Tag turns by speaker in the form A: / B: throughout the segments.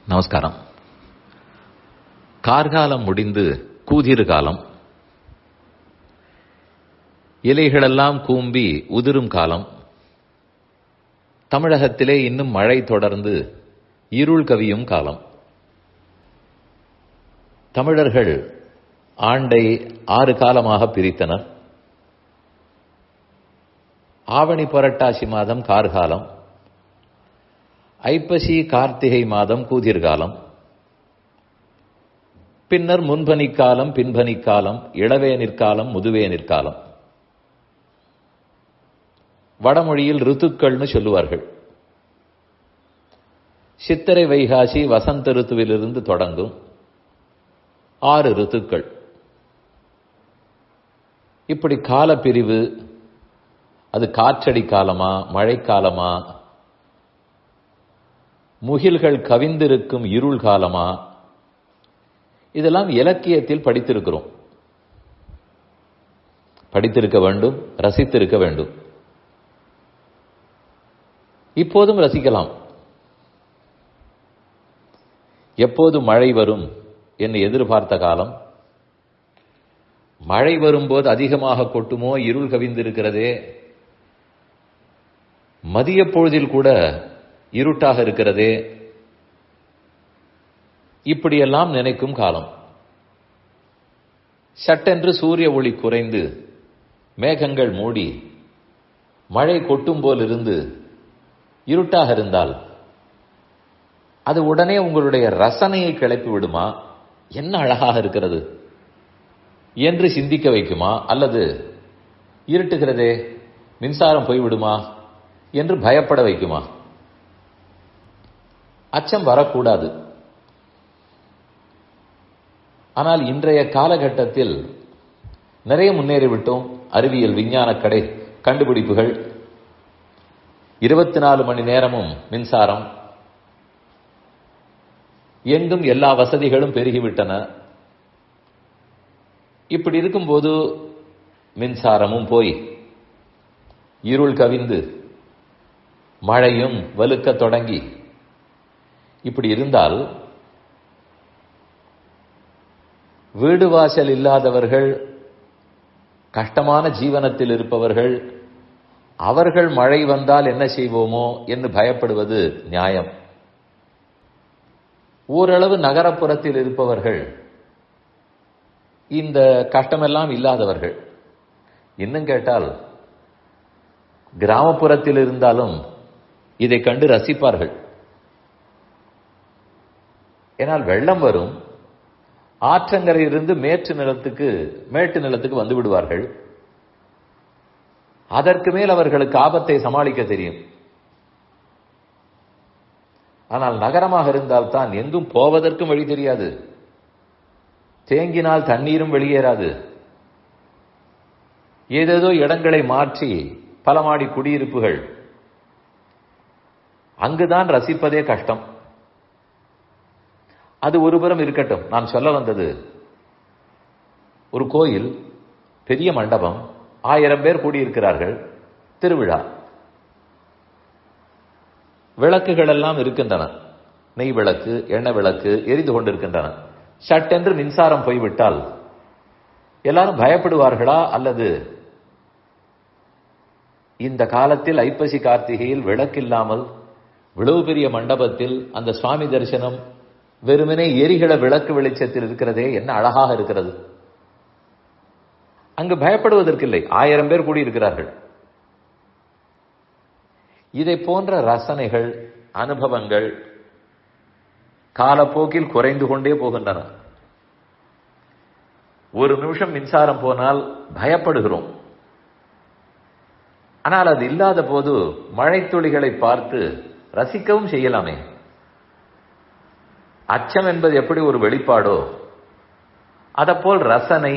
A: நமஸ்காரம். கார்காலம் முடிந்து கூதிரு காலம். இலைகளெல்லாம் கூம்பி உதிரும் காலம். தமிழகத்திலே இன்னும் மழை தொடர்ந்து இருள் கவியும் காலம். தமிழர்கள் ஆண்டை 6 காலமாக பிரித்தனர். ஆவணி புரட்டாசி மாதம் கார்காலம், ஐப்பசி கார்த்திகை மாதம் கூதிர்காலம், பின்னர் முன்பனிக்காலம், பின்பனிக்காலம், இளவேனிற்காலம், முதுவேனிற்காலம். வடமொழியில் ருத்துக்கள்னு சொல்லுவார்கள். சித்திரை வைகாசி வசந்த ருத்துவிலிருந்து தொடங்கும் 6 ருத்துக்கள். இப்படி காலப்பிரிவு, அது காற்றடி காலமா, மழைக்காலமா, முகில்கள் கவிந்திருக்கும் இருள் காலமா, இதெல்லாம் இலக்கியத்தில் படித்திருக்கிறோம். படித்திருக்க வேண்டும், ரசித்திருக்க வேண்டும். இப்போதும் ரசிக்கலாம். எப்போது மழை வரும் என்று எதிர்பார்த்த காலம், மழை வரும்போது அதிகமாக கொட்டுமோ, இருள் கவிந்திருக்கிறதே, மதிய பொழுதில் கூட இருட்டாக இருக்கிறதே, இப்படியெல்லாம் நினைக்கும் காலம். சட்டென்று சூரிய ஒளி குறைந்து மேகங்கள் மூடி மழை கொட்டும் போல் இருந்து இருட்டாக இருந்தால் அது உடனே உங்களுடைய ரசனையை கிளப்பி விடுமா? என்ன அழகாக இருக்கிறது என்று சிந்திக்க வைக்குமா? அல்லது இருட்டுகிறதே, மின்சாரம் போய்விடுமா என்று பயப்பட வைக்குமா? அச்சம் வரக்கூடாது. ஆனால் இன்றைய காலகட்டத்தில் நிறைய முன்னேறிவிட்டோம். அறிவியல், விஞ்ஞான கண்டுபிடிப்புகள், 24 மணி நேரமும் மின்சாரம், எங்கும் எல்லா வசதிகளும் பெருகிவிட்டன. இப்படி இருக்கும்போது மின்சாரமும் போய் இருள் கவிந்து மழையும் வலுக்க தொடங்கி இப்படி இருந்தால் வீடு வாசல் இல்லாதவர்கள், கஷ்டமான ஜீவனத்தில் இருப்பவர்கள், அவர்கள் மழை வந்தால் என்ன செய்வோமோ என்று பயப்படுவது நியாயம். ஓரளவு நகரப்புறத்தில் இருப்பவர்கள், இந்த கஷ்டமெல்லாம் இல்லாதவர்கள், இன்னும் கேட்டால் கிராமப்புறத்தில் இருந்தாலும் இதை கண்டு ரசிப்பார்கள். ஏனால் வெள்ளம் வரும், ஆற்றங்கரையிலிருந்து மேட்டு நிலத்துக்கு வந்து விடுவார்கள். அதற்கு மேல் அவர்களுக்கு ஆபத்தை சமாளிக்க தெரியும். ஆனால் நகரமாக இருந்தால்தான் எங்கும் போவதற்கும் வழி தெரியாது, தேங்கினால் தண்ணீரும் வெளியேறாது. ஏதேதோ இடங்களை மாற்றி பல மாடி குடியிருப்புகள், அங்குதான் ரசிப்பதே கஷ்டம். அது ஒருபுறம் இருக்கட்டும். நான் சொல்ல வந்தது, ஒரு கோயில், பெரிய மண்டபம், 1000 பேர் கூடியிருக்கிறார்கள், திருவிழா, விளக்குகள் எல்லாம் இருக்கின்றன, நெய் விளக்கு, எண்ணெய் விளக்கு எரிந்து கொண்டிருக்கின்றன. சட்டென்று மின்சாரம் போய்விட்டால் எல்லாரும் பயப்படுவார்களா? அல்லது இந்த காலத்தில் ஐப்பசி கார்த்திகையில் விளக்கில்லாமல் இவ்வளவு பெரிய மண்டபத்தில் அந்த சுவாமி தரிசனம் வெறுமனே எரிகிற விளக்கு வெளிச்சத்தில் இருக்கிறதே, என்ன அழகாக இருக்கிறது. அங்கு பயப்படுவதற்கில்லை, 1000 பேர் கூடியிருக்கிறார்கள். இதை போன்ற ரசனைகள், அனுபவங்கள் காலப்போக்கில் குறைந்து கொண்டே போகின்றன. ஒரு நிமிஷம் மின்சாரம் போனால் பயப்படுகிறோம். ஆனால் அது இல்லாத போது மழைத்துளிகளை பார்த்து ரசிக்கவும் செய்யலாமே. அச்சம் என்பது எப்படி ஒரு வெளிப்பாடோ, அதப்போல் ரசனை,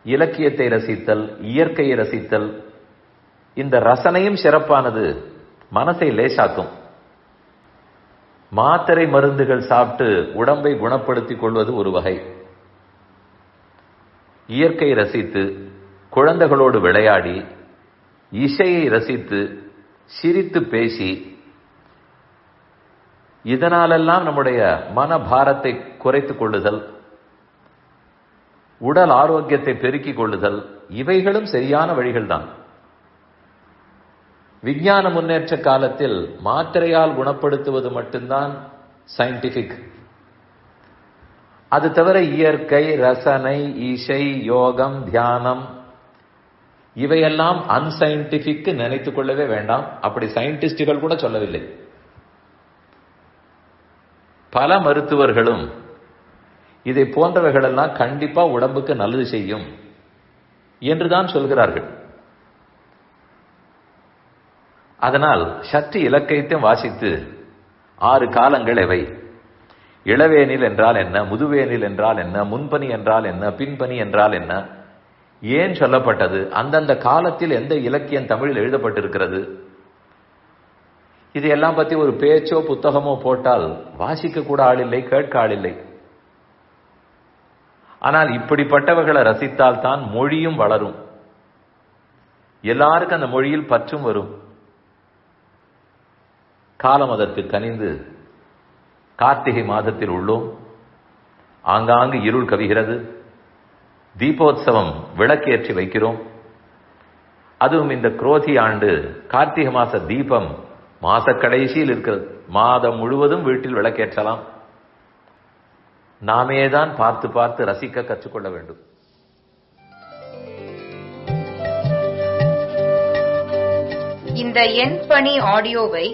A: இலக்கியத்தை ரசித்தல், இயற்கையை ரசித்தல், இந்த ரசனையும் சிறப்பானது, மனசை லேசாக்கும். மாத்திரை மருந்துகள் சாப்பிட்டு உடம்பை குணப்படுத்திக் கொள்வது ஒரு வகை. இயற்கை ரசித்து, குழந்தைகளோடு விளையாடி, இசையை ரசித்து, சிரித்து பேசி, இதனாலெல்லாம் நம்முடைய மனபாரத்தை குறைத்துக் கொள்ளுதல், உடல் ஆரோக்கியத்தை பெருக்கிக் கொள்ளுதல், இவைகளும் சரியான வழிகள் தான். விஞ்ஞான முன்னேற்ற காலத்தில் மாத்திரையால் குணப்படுத்துவது மட்டும்தான் சயின்டிபிக். அது தவிர இயற்கை, ரசனை, இசை, யோகம், தியானம் இவையெல்லாம் அன்சயின்டிபிக் நினைத்துக் கொள்ளவே வேண்டாம். அப்படி சயின்டிஸ்டுகள் கூட சொல்லவில்லை. பல மருத்துவர்களும் இதை போன்றவைகளெல்லாம் கண்டிப்பா உடம்புக்கு நல்லது செய்யும் என்றுதான் சொல்கிறார்கள். அதனால் சற்று இலக்கியத்தை வாசித்து 6 காலங்கள் எவை, இளவேனில் என்றால் என்ன, முதுவேனில் என்றால் என்ன, முன்பனி என்றால் என்ன, பின்பனி என்றால் என்ன, ஏன் சொல்லப்பட்டது, அந்தந்த காலத்தில் எந்த இலக்கியம் தமிழில் எழுதப்பட்டிருக்கிறது, இதையெல்லாம் பத்தி ஒரு பேச்சோ புத்தகமோ போட்டால் வாசிக்க கூட ஆளில்லை, கேட்க ஆளில்லை. ஆனால் இப்படிப்பட்டவர்களை ரசித்தால் தான் மொழியும் வளரும், எல்லாருக்கும் அந்த மொழியில் பற்றும் வரும். காலம் அதற்கு கனிந்து கார்த்திகை மாதத்தில் உள்ளோம். ஆங்காங்கு இருள் கவிகிறது. தீபோத்சவம் விளக்கேற்றி வைக்கிறோம். அதுவும் இந்த குரோதி ஆண்டு கார்த்திகை மாச தீபம் மாச கடைசியில் இருக்கிறது. மாதம் முழுவதும் வீட்டில் விளக்கேற்றலாம். நாமேதான் பார்த்து பார்த்து ரசிக்க கற்றுக்கொள்ள வேண்டும்.
B: இந்த என் பணி ஆடியோவை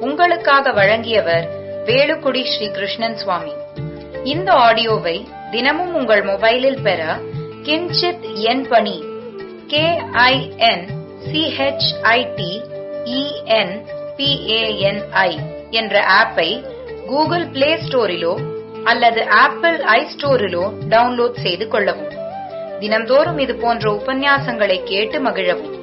B: உங்களுக்காக வழங்கியவர் வேலுக்குடி ஸ்ரீ கிருஷ்ணன் சுவாமி. இந்த ஆடியோவை தினமும் உங்கள் மொபைலில் பெற கிஞ்சித் என் பணி KINCHITENPANI என்ற ஆப்பை கூகுள் பிளே ஸ்டோரிலோ அல்லது ஆப்பிள் ஐ ஸ்டோரிலோ டவுன்லோட் செய்து கொள்ளவும். தினம்தோறும் இது போன்ற உபன்யாசங்களை கேட்டு மகிழவும்.